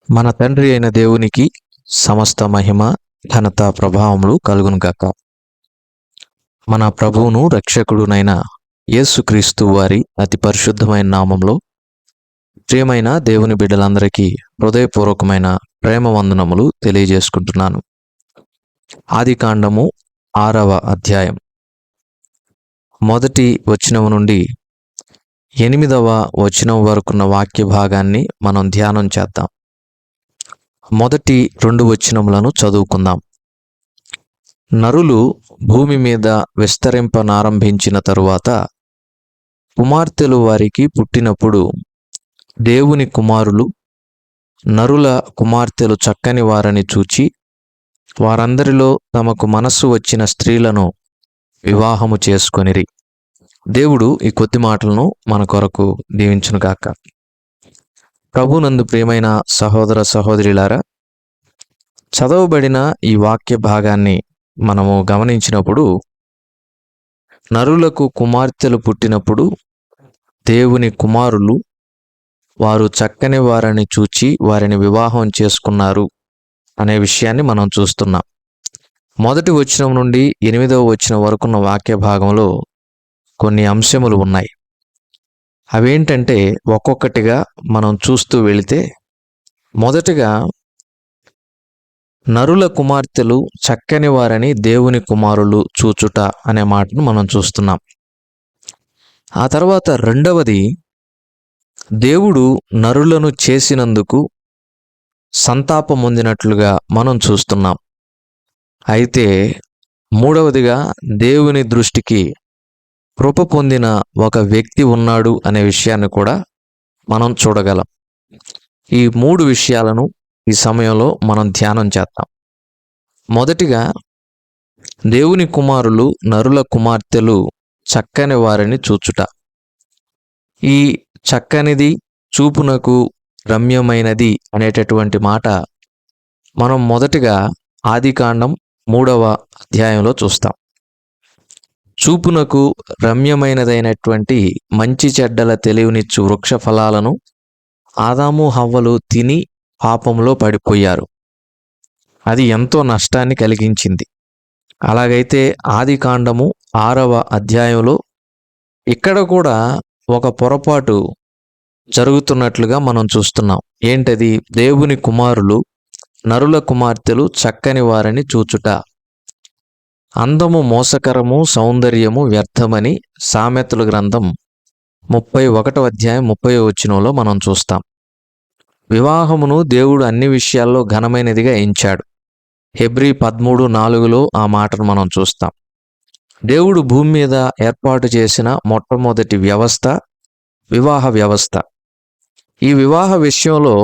మన తండ్రి అయిన దేవునికి సమస్త మహిమ ఘనత ప్రభావములు కలుగునుగాక. మన ప్రభువును రక్షకుడునైన యేసుక్రీస్తు వారి అతి పరిశుద్ధమైన నామంలో ప్రియమైన దేవుని బిడ్డలందరికీ హృదయపూర్వకమైన ప్రేమ వందనములు తెలియజేసుకుంటున్నాను. ఆదికాండము 6వ అధ్యాయం మొదటి వచనం నుండి 8వ వచనం వరకున్న వాక్య భాగాన్ని మనం ధ్యానం చేద్దాం. మొదటి 2 వచనములను చదువుకుందాం. నరులు భూమి మీద విస్తరింపనారంభించిన తరువాత కుమార్తెలు వారికి పుట్టినప్పుడు దేవుని కుమారులు నరుల కుమార్తెలు చక్కని వారని చూచి వారందరిలో తమకు మనస్సు వచ్చిన స్త్రీలను వివాహము చేసుకొనిరి. దేవుడు ఈ కొద్ది మాటలను మన కొరకు దీవించునుగాక. ప్రభునందు ప్రియమైన సహోదర సహోదరులారా, చదవబడిన ఈ వాక్య భాగాన్ని మనము గమనించినప్పుడు నరులకు కుమార్తెలు పుట్టినప్పుడు దేవుని కుమారులు వారు చక్కని వారిని చూచి వారిని వివాహం చేసుకున్నారు అనే విషయాన్ని మనం చూస్తున్నాం. మొదటి వచనం నుండి 8వ వచనం వరకున్న వాక్య భాగంలో కొన్ని అంశములు ఉన్నాయి. అవేంటంటే ఒక్కొక్కటిగా మనం చూస్తూ వెళితే, మొదటిగా నరుల కుమార్తెలు చక్కని వారని దేవుని కుమారులు చూచుట అనే మాటను మనం చూస్తున్నాం. ఆ తర్వాత రెండవది, దేవుడు నరులను చేసినందుకు సంతాపం పొందినట్లుగా మనం చూస్తున్నాం. అయితే మూడవదిగా దేవుని దృష్టికి కృప పొందిన ఒక వ్యక్తి ఉన్నాడు అనే విషయాన్ని కూడా మనం చూడగలం. ఈ 3 విషయాలను ఈ సమయంలో మనం ధ్యానం చేద్దాం. మొదటిగా, దేవుని కుమారులు నరుల కుమార్తెలు చక్కని వారిని చూచుట. ఈ చక్కనిది, చూపునకు రమ్యమైనది అనేటటువంటి మాట మనం మొదటిగా ఆదికాండం 3వ అధ్యాయంలో చూస్తాం. చూపునకు రమ్యమైనదైనటువంటి మంచి చెడ్డల తెలివినిచ్చు వృక్ష ఫలాలను ఆదాము హవ్వలు తిని పాపంలో పడిపోయారు. అది ఎంతో నష్టాన్ని కలిగించింది. అలాగైతే ఆదికాండము 6వ అధ్యాయంలో ఇక్కడ కూడా ఒక పొరపాటు జరుగుతున్నట్లుగా మనం చూస్తున్నాం. ఏంటది? దేవుని కుమారులు నరుల కుమార్తెలు చక్కని వారిని చూచుట. అందము మోసకరము, సౌందర్యము వ్యర్థమని సామెతల గ్రంథం 31వ అధ్యాయం 30వ వచనంలో మనం చూస్తాం. వివాహమును దేవుడు అన్ని విషయాల్లో ఘనమైనదిగా ఎంచాడు. హెబ్రీ 13:4లో ఆ మాటను మనం చూస్తాం. దేవుడు భూమి మీద ఏర్పాటు చేసిన మొట్టమొదటి వ్యవస్థ వివాహ వ్యవస్థ. ఈ వివాహ విషయంలో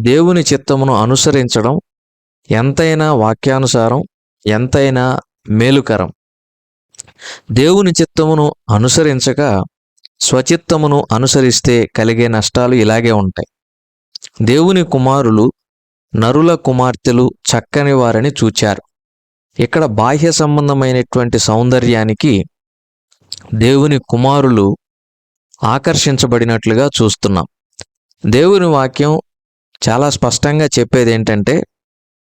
దేవుని చిత్తమును అనుసరించడం ఎంతైనా వాక్యానుసారం, ఎంతైనా మేలుకరం. దేవుని చిత్తమును అనుసరించక స్వచిత్తమును అనుసరిస్తే కలిగే నష్టాలు ఇలాగే ఉంటాయి. దేవుని కుమారులు నరుల కుమార్తెలు చక్కని వారని చూచారు. ఇక్కడ బాహ్య సంబంధమైనటువంటి సౌందర్యానికి దేవుని కుమారులు ఆకర్షించబడినట్లుగా చూస్తున్నాం. దేవుని వాక్యం చాలా స్పష్టంగా చెప్పేది ఏంటంటే,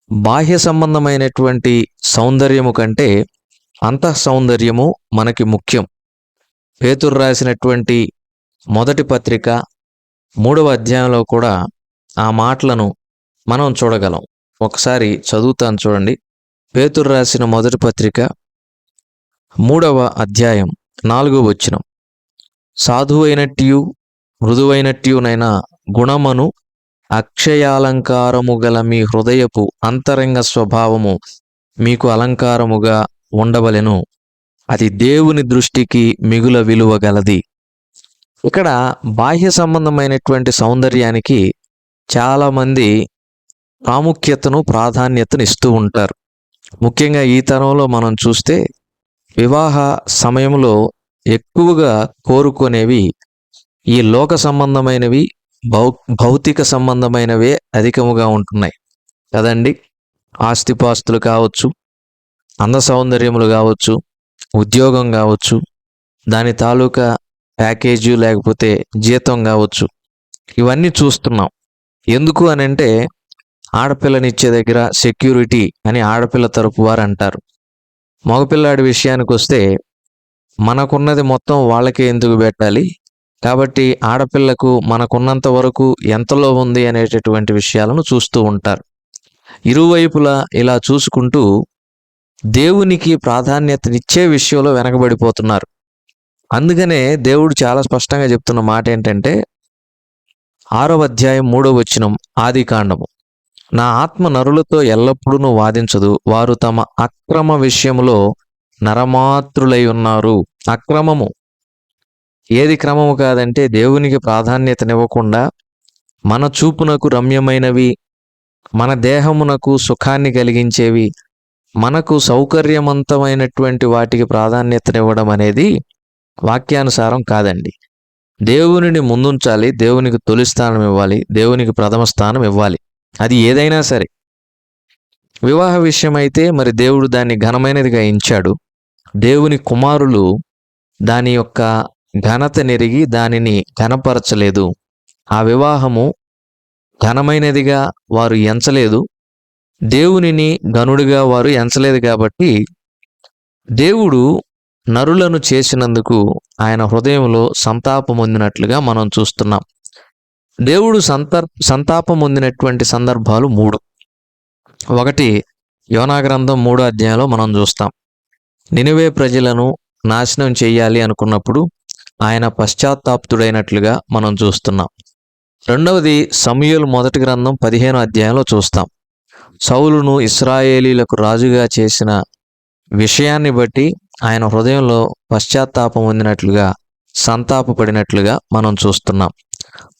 బాహ్య సంబంధమైనటువంటి సౌందర్యము కంటే అంతః సౌందర్యము మనకి ముఖ్యం. పేతురు రాసినటువంటి మొదటి పత్రిక 3వ అధ్యాయంలో కూడా ఆ మాటలను మనం చూడగలం. ఒకసారి చదువుతాను చూడండి. పేతురు రాసిన మొదటి పత్రిక 3వ అధ్యాయం 4వ వచనం. సాధువైనట్టియు మృదువైనట్టియునైన గుణమును అక్షయాలంకారము గల మీ హృదయపు అంతరంగ స్వభావము మీకు అలంకారముగా ఉండవలెను. అది దేవుని దృష్టికి మిగుల విలువ గలది. ఇక్కడ బాహ్య సంబంధమైనటువంటి సౌందర్యానికి చాలామంది ప్రాముఖ్యతను, ప్రాధాన్యతను ఇస్తూ ఉంటారు. ముఖ్యంగా ఈ తరంలో మనం చూస్తే వివాహ సమయంలో ఎక్కువగా కోరుకునేవి ఈ లోక సంబంధమైనవి, భౌతిక సంబంధమైనవే అధికముగా ఉంటున్నాయి కదండి. ఆస్తిపాస్తులు కావచ్చు, అంద సౌందర్యములు కావచ్చు, ఉద్యోగం కావచ్చు, దాని తాలూకా ప్యాకేజీ లేకపోతే జీతం కావచ్చు, ఇవన్నీ చూస్తున్నాం. ఎందుకు అనంటే ఆడపిల్లనిచ్చే దగ్గర సెక్యూరిటీ అని ఆడపిల్ల తరపు వారు అంటారు. మగపిల్లాడి విషయానికి వస్తే మనకున్నది మొత్తం వాళ్ళకే ఎందుకు పెట్టాలి, కాబట్టి ఆడపిల్లకు మనకున్నంత వరకు ఎంతలో ఉంది అనేటటువంటి విషయాలను చూస్తూ ఉంటారు. ఇరువైపులా ఇలా చూసుకుంటూ దేవునికి ప్రాధాన్యతనిచ్చే విషయంలో వెనకబడిపోతున్నారు. అందుకనే దేవుడు చాలా స్పష్టంగా చెప్తున్న మాట ఏంటంటే 6వ అధ్యాయం 3వ వచనం ఆదికాండము, నా ఆత్మ నరులతో ఎల్లప్పుడూ వాదించదు, వారు తమ అక్రమ విషయములో నరమాత్రులై ఉన్నారు. అక్రమము ఏది క్రమము కాదంటే దేవునికి ప్రాధాన్యతనివ్వకుండా మన చూపునకు రమ్యమైనవి, మన దేహమునకు సుఖాన్ని కలిగించేవి, మనకు సౌకర్యవంతమైనటువంటి వాటికి ప్రాధాన్యతనివ్వడం అనేది వాక్యానుసారం కాదండి. దేవునిని ముందుంచాలి, దేవునికి తొలి స్థానం ఇవ్వాలి, దేవునికి ప్రథమ స్థానం ఇవ్వాలి. అది ఏదైనా సరే. వివాహ విషయం అయితే మరి దేవుడు దాన్ని ఘనమైనదిగా ఎంచాడు. దేవుని కుమారులు దాని యొక్క ఘనత నెరిగి దానిని ఘనపరచలేదు. ఆ వివాహము ఘనమైనదిగా వారు ఎంచలేదు, దేవునిని ఘనుడిగా వారు ఎంచలేదు. కాబట్టి దేవుడు నరులను చేసినందుకు ఆయన హృదయంలో సంతాపం పొందినట్లుగా మనం చూస్తున్నాం. దేవుడు సంతాపం పొందినటువంటి సందర్భాలు 3. ఒకటి, యోనా గ్రంథం 3వ అధ్యాయంలో మనం చూస్తాం. నినివే ప్రజలను నాశనం చేయాలి అనుకున్నప్పుడు ఆయన పశ్చాత్తాప్తుడైనట్లుగా మనం చూస్తున్నాం. రెండవది, సమూయేలు మొదటి గ్రంథం 15వ అధ్యాయంలో చూస్తాం. సౌలును ఇశ్రాయేలీలకు రాజుగా చేసిన విషయాన్ని బట్టి ఆయన హృదయంలో పశ్చాత్తాపం పొందినట్లుగా సంతాపపడినట్లుగా మనం చూస్తున్నాం.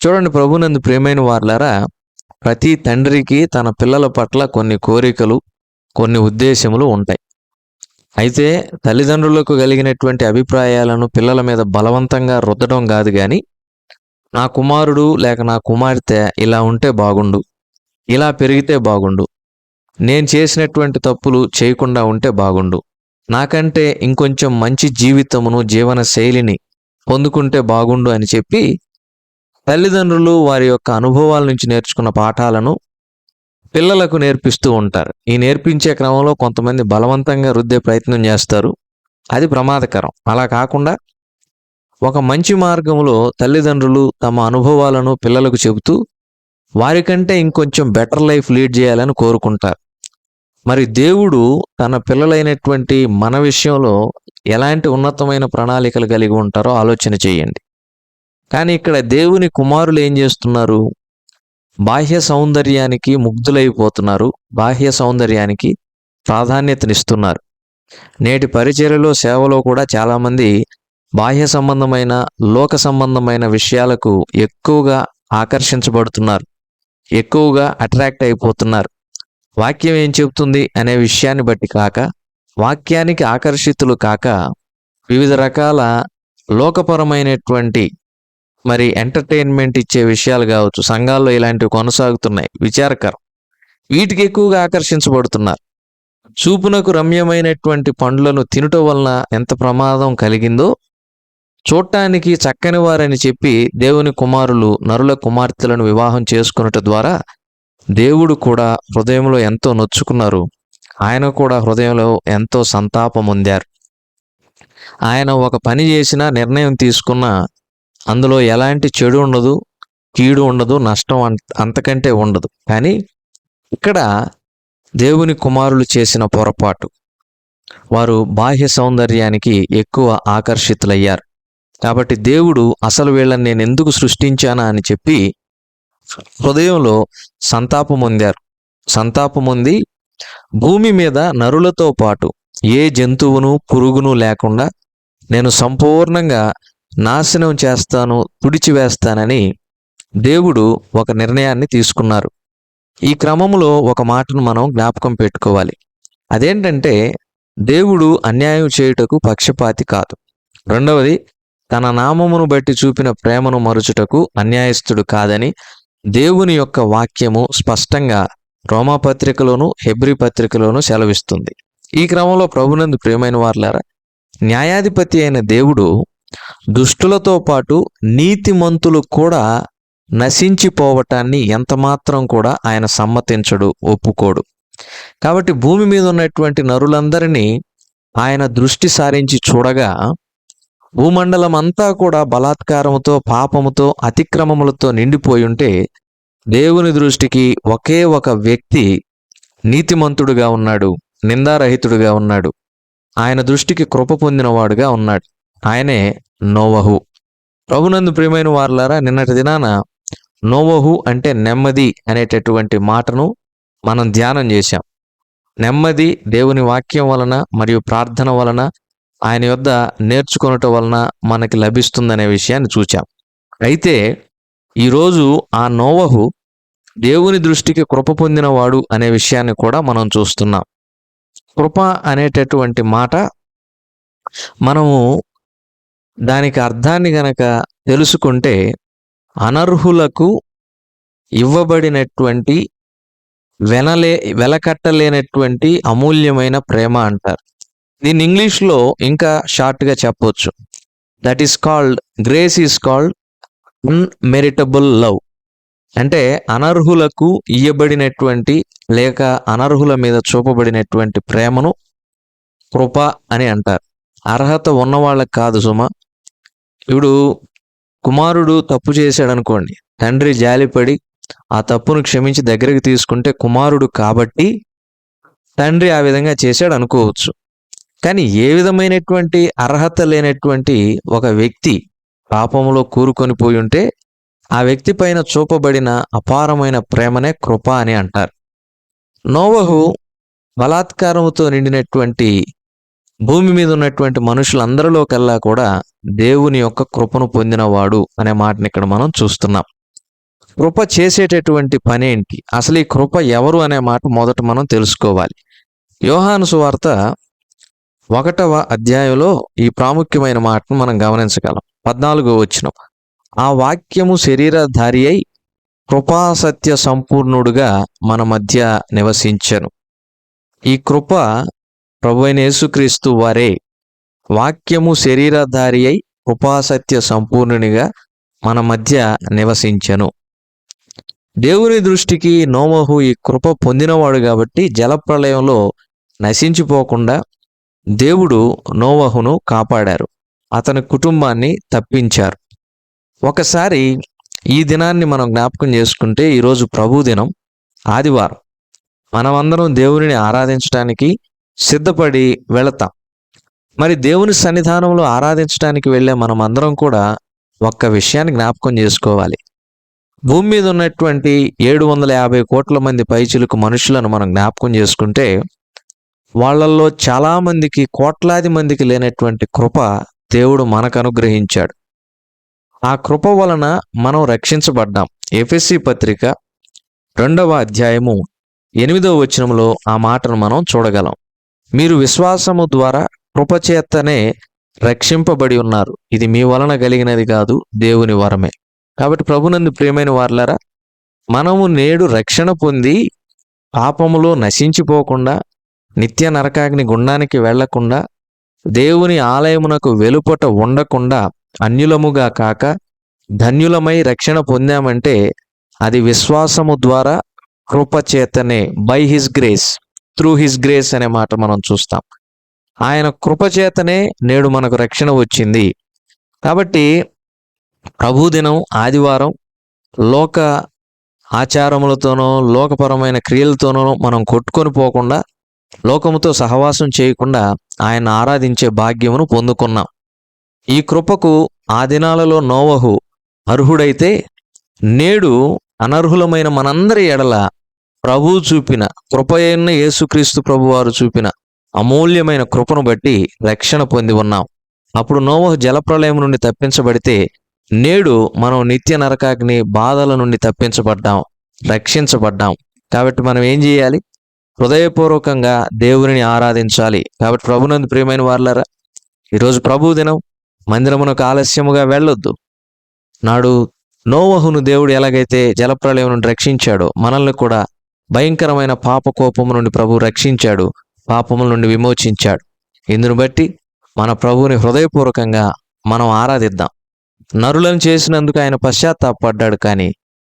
చూడండి, ప్రభునందు ప్రియమైన వారలారా, ప్రతి తండ్రికి తన పిల్లల పట్ల కొన్ని కోరికలు, కొన్ని ఉద్దేశములు ఉంటాయి. అయితే తల్లిదండ్రులకు కలిగినటువంటి అభిప్రాయాలను పిల్లల మీద బలవంతంగా రుద్దడం కాదు, కానీ నా కుమారుడు లేక నా కుమార్తె ఇలా ఉంటే బాగుండు, ఇలా పెరిగితే బాగుండు, నేను చేసినటువంటి తప్పులు చేయకుండా ఉంటే బాగుండు, నాకంటే ఇంకొంచెం మంచి జీవితమును జీవన శైలిని పొందుకుంటే బాగుండు అని చెప్పి తల్లిదండ్రులు వారి యొక్క అనుభవాల నుంచి నేర్చుకున్న పాఠాలను పిల్లలకు నేర్పిస్తూ ఉంటారు. ఈ నేర్పించే క్రమంలో కొంతమంది బలవంతంగా రుద్దే ప్రయత్నం చేస్తారు. అది ప్రమాదకరం. అలా కాకుండా ఒక మంచి మార్గంలో తల్లిదండ్రులు తమ అనుభవాలను పిల్లలకు చెబుతూ వారికంటే ఇంకొంచెం బెటర్ లైఫ్ లీడ్ చేయాలని కోరుకుంటారు. మరి దేవుడు తన పిల్లలైనటువంటి మన విషయంలో ఎలాంటి ఉన్నతమైన ప్రణాళికలు కలిగి ఉంటారో ఆలోచన చేయండి. కానీ ఇక్కడ దేవుని కుమారులు ఏం చేస్తున్నారు? బాహ్య సౌందర్యానికి ముగ్ధులైపోతున్నారు, బాహ్య సౌందర్యానికి ప్రాధాన్యతనిస్తున్నారు. నేటి పరిచర్యలో, సేవలో కూడా చాలామంది బాహ్య సంబంధమైన, లోక సంబంధమైన విషయాలకు ఎక్కువగా ఆకర్షించబడుతున్నారు, ఎక్కువగా అట్రాక్ట్ అయిపోతున్నారు. వాక్యం ఏం చెబుతుంది అనే విషయాన్ని బట్టి కాక, వాక్యానికి ఆకర్షితులు కాక, వివిధ రకాల లోకపరమైనటువంటి మరి ఎంటర్టైన్మెంట్ ఇచ్చే విషయాలు కావచ్చు, సంఘాల్లో ఇలాంటివి కొనసాగుతున్నాయి, విచారకరం. వీటికి ఎక్కువగా ఆకర్షించబడుతున్నారు. చూపునకు రమ్యమైనటువంటి పండ్లను తినుట వలన ఎంత ప్రమాదం కలిగిందో, చూడటానికి చక్కని వారని చెప్పి దేవుని కుమారులు నరుల కుమార్తెలను వివాహం చేసుకున్నట ద్వారా దేవుడు కూడా హృదయంలో ఎంతో నొచ్చుకున్నారు. ఆయన కూడా హృదయంలో ఎంతో సంతాపం పొందారు. ఆయన ఒక పని చేసినా, నిర్ణయం తీసుకున్నా అందులో ఎలాంటి చెడు ఉండదు, కీడు ఉండదు, నష్టం అంతకంటే ఉండదు. కానీ ఇక్కడ దేవుని కుమారులు చేసిన పొరపాటు, వారు బాహ్య సౌందర్యానికి ఎక్కువ ఆకర్షితులయ్యారు. కాబట్టి దేవుడు అసలు వీళ్ళని నేను ఎందుకు సృష్టించానా అని చెప్పి హృదయంలో సంతాపం పొందారు. సంతాపం పొంది భూమి మీద నరులతో పాటు ఏ జంతువును, పురుగును లేకుండా నేను సంపూర్ణంగా నాశనం చేస్తాను, తుడిచివేస్తానని దేవుడు ఒక నిర్ణయాన్ని తీసుకున్నారు. ఈ క్రమంలో ఒక మాటను మనం జ్ఞాపకం పెట్టుకోవాలి. అదేంటంటే, దేవుడు అన్యాయం చేయుటకు పక్షపాతి కాదు. రెండవది, తన నామమును బట్టి చూపిన ప్రేమను మరుచుటకు అన్యాయస్తుడు కాదని దేవుని యొక్క వాక్యము స్పష్టంగా రోమాపత్రికలోను, హెబ్రీ పత్రికలోను సెలవిస్తుంది. ఈ క్రమంలో ప్రభునందు ప్రియమైన వారలారా, న్యాయాధిపతి అయిన దేవుడు దుష్టులతో పాటు నీతిమంతులు కూడా నశించిపోవటాన్ని ఎంతమాత్రం కూడా ఆయన సమ్మతించడు, ఒప్పుకోడు. కాబట్టి భూమి మీద ఉన్నటువంటి నరులందరినీ ఆయన దృష్టి సారించి చూడగా భూమండలం అంతా కూడా బలాత్కారముతో, పాపముతో, అతిక్రమములతో నిండిపోయి ఉంటే దేవుని దృష్టికి ఒకే ఒక వ్యక్తి నీతిమంతుడుగా ఉన్నాడు, నిందారహితుడుగా ఉన్నాడు, ఆయన దృష్టికి కృప పొందినవాడుగా ఉన్నాడు. ఆయనే నోవహు. ప్రభునందు ప్రియమైన వారలారా, నిన్నటి దినాన నోవహు అంటే నెమ్మది అనేటటువంటి మాటను మనం ధ్యానం చేశాం. నెమ్మది దేవుని వాక్యం వలన మరియు ప్రార్థన వలన, ఆయన యొద్ద నేర్చుకొనటం వలన మనకి లభిస్తుందనే విషయాన్ని చూచాం. అయితే ఈరోజు ఆ నోవహు దేవుని దృష్టికి కృప పొందినవాడు అనే విషయాన్ని కూడా మనం చూస్తున్నాం. కృప అనేటటువంటి మాట మనము దానికి అర్థాన్ని గనక తెలుసుకుంటే అనర్హులకు ఇవ్వబడినటువంటి వెలకట్టలేనటువంటి అమూల్యమైన ప్రేమ అంటారు. దీన్ని ఇంగ్లీష్లో ఇంకా షార్ట్గా చెప్పొచ్చు. That is called, grace is called unmeritable love. అంటే అనర్హులకు ఇయ్యబడినటువంటి లేక అనర్హుల మీద చూపబడినటువంటి ప్రేమను కృప అని అంటారు. అర్హత ఉన్నవాళ్ళకి కాదు సుమా. ఇప్పుడు కుమారుడు తప్పు చేశాడు అనుకోండి, తండ్రి జాలిపడి ఆ తప్పును క్షమించి దగ్గరికి తీసుకుంటే కుమారుడు కాబట్టి తండ్రి ఆ విధంగా చేశాడు అనుకోవచ్చు. కానీ ఏ విధమైనటువంటి అర్హత లేనటువంటి ఒక వ్యక్తి పాపములో కూరుకొని పోయి ఉంటే ఆ వ్యక్తి పైన చూపబడిన అపారమైన ప్రేమనే కృప అని అంటారు. నోవహు బలాత్కారముతో నిండినటువంటి భూమి మీద ఉన్నటువంటి మనుషులందరిలో కల్లా కూడా దేవుని యొక్క కృపను పొందినవాడు అనే మాటని ఇక్కడ మనం చూస్తున్నాం. కృప చేసేటటువంటి పనేంటి, అసలు ఈ కృప ఎవరు అనే మాట మొదట మనం తెలుసుకోవాలి. యోహాను సువార్త 1వ అధ్యాయంలో ఈ ప్రాముఖ్యమైన మాటను మనం గమనించగలం. 14వ వచనం, ఆ వాక్యము శరీరధారి అయి కృపాసత్య సంపూర్ణుడుగా మన మధ్య నివసించెను. ఈ కృప ప్రభువైన యేసుక్రీస్తు వారే. వాక్యము శరీరధారి అయి కృపాసత్య సంపూర్ణునిగా మన మధ్య నివసించెను. దేవుని దృష్టికి నోవహు ఈ కృప పొందినవాడు కాబట్టి జలప్రళయంలో నశించిపోకుండా దేవుడు నోవహును కాపాడారు, అతని కుటుంబాన్ని తప్పించారు. ఒకసారి ఈ దినాన్ని మనం జ్ఞాపకం చేసుకుంటే, ఈరోజు ప్రభు దినం, ఆదివారం. మనమందరం దేవుని ఆరాధించడానికి సిద్ధపడి వెళతాం. మరి దేవుని సన్నిధానంలో ఆరాధించడానికి వెళ్ళే మనమందరం కూడా ఒక్క విషయాన్ని జ్ఞాపకం చేసుకోవాలి. భూమి మీద ఉన్నటువంటి 750 కోట్ల మంది పైచిలుకు మనుషులను మనం జ్ఞాపకం చేసుకుంటే వాళ్ళల్లో చాలామందికి, కోట్లాది మందికి లేనటువంటి కృప దేవుడు మనకు అనుగ్రహించాడు. ఆ కృప వలన మనం రక్షించబడ్డాం. ఎఫెసీ పత్రిక 2వ అధ్యాయము 8వ వచనంలో ఆ మాటను మనం చూడగలం. మీరు విశ్వాసము ద్వారా కృపచేతనే రక్షింపబడి ఉన్నారు, ఇది మీ వలన కలిగినది కాదు, దేవుని వరమే. కాబట్టి ప్రభునందు ప్రియమైన వారలారా, మనము నేడు రక్షణ పొంది పాపములో నశించిపోకుండా, నిత్య నరకాగ్ని గుండానికి వెళ్లకుండా, దేవుని ఆలయమునకు వెలుపట ఉండకుండా అన్యులముగా కాక ధన్యులమై రక్షణ పొందామంటే అది విశ్వాసము ద్వారా కృపచేతనే, by his grace, through his grace అనే మాట మనం చూస్తాం. ఆయన కృపచేతనే నేడు మనకు రక్షణ వచ్చింది. కాబట్టి ప్రభుదినం ఆదివారం లోక ఆచారములతోనో లోకపరమైన క్రియలతోనో మనం కొట్టుకొని పోకుండా, లోకముతో సహవాసం చేయకుండా ఆయన ఆరాధించే భాగ్యమును పొందుకున్నాం. ఈ కృపకు ఆ దినాలలో నోవహు అర్హుడైతే నేడు అనర్హులమైన మనందరి ఎడల ప్రభువు చూపిన కృపయైన యేసుక్రీస్తు ప్రభువారు చూపిన అమూల్యమైన కృపను బట్టి రక్షణ పొంది ఉన్నాం. అప్పుడు నోవహు జలప్రళయం నుండి తప్పించబడితే నేడు మనం నిత్య నరకాగ్ని బాధల నుండి తప్పించబడ్డాం, రక్షించబడ్డాం. కాబట్టి మనం ఏం చేయాలి? హృదయపూర్వకంగా దేవుని ఆరాధించాలి. కాబట్టి ప్రభునందు ప్రియమైన వారలారా, ఈరోజు ప్రభు దినం, మందిరమునకు ఆలస్యముగా వెళ్ళొద్దు. నాడు నోవహును దేవుడు ఎలాగైతే జలప్రళయం నుండి రక్షించాడో మనల్ని కూడా భయంకరమైన పాప కోపము నుండి ప్రభు రక్షించాడు, పాపముల నుండి విమోచించాడు. ఇందును బట్టి మన ప్రభువుని హృదయపూర్వకంగా మనం ఆరాధిద్దాం. నరులను చేసినందుకు ఆయన పశ్చాత్తాపడ్డాడు, కానీ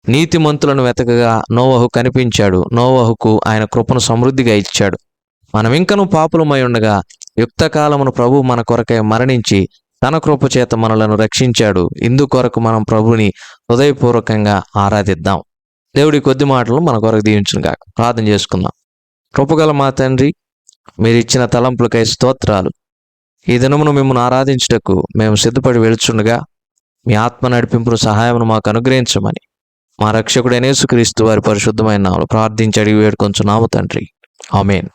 నీతిమంతులను వెతకగా నోవహు కనిపించాడు. నోవహుకు ఆయన కృపను సమృద్ధిగా ఇచ్చాడు. మనం ఇంకనూ పాపులమై ఉండగా యుక్తకాలమును ప్రభు మన కొరకై మరణించి తన కృప చేత మనలను రక్షించాడు. ఇందుకొరకు మనం ప్రభుని హృదయపూర్వకంగా ఆరాధిద్దాం. దేవుడి కొద్ది మాటలు మన కొరకు దీవించునుగాక. ప్రార్థన చేసుకుందాం. కృపగల మా తండ్రి, మీరు ఇచ్చిన తలంపులకై స్తోత్రాలు. ఈ దినమును మిమ్మల్ని ఆరాధించుటకు మేము సిద్ధపడి వెళుచుండగా మీ ఆత్మ నడిపింపును సహాయమును మాకు అనుగ్రహించమని మా రక్షకుడైన యేసుక్రీస్తు వారి పరిశుద్ధమైన నామములో ప్రార్థించి అడిగి వేడుకొంచున్నాము తండ్రి. ఆమేన్.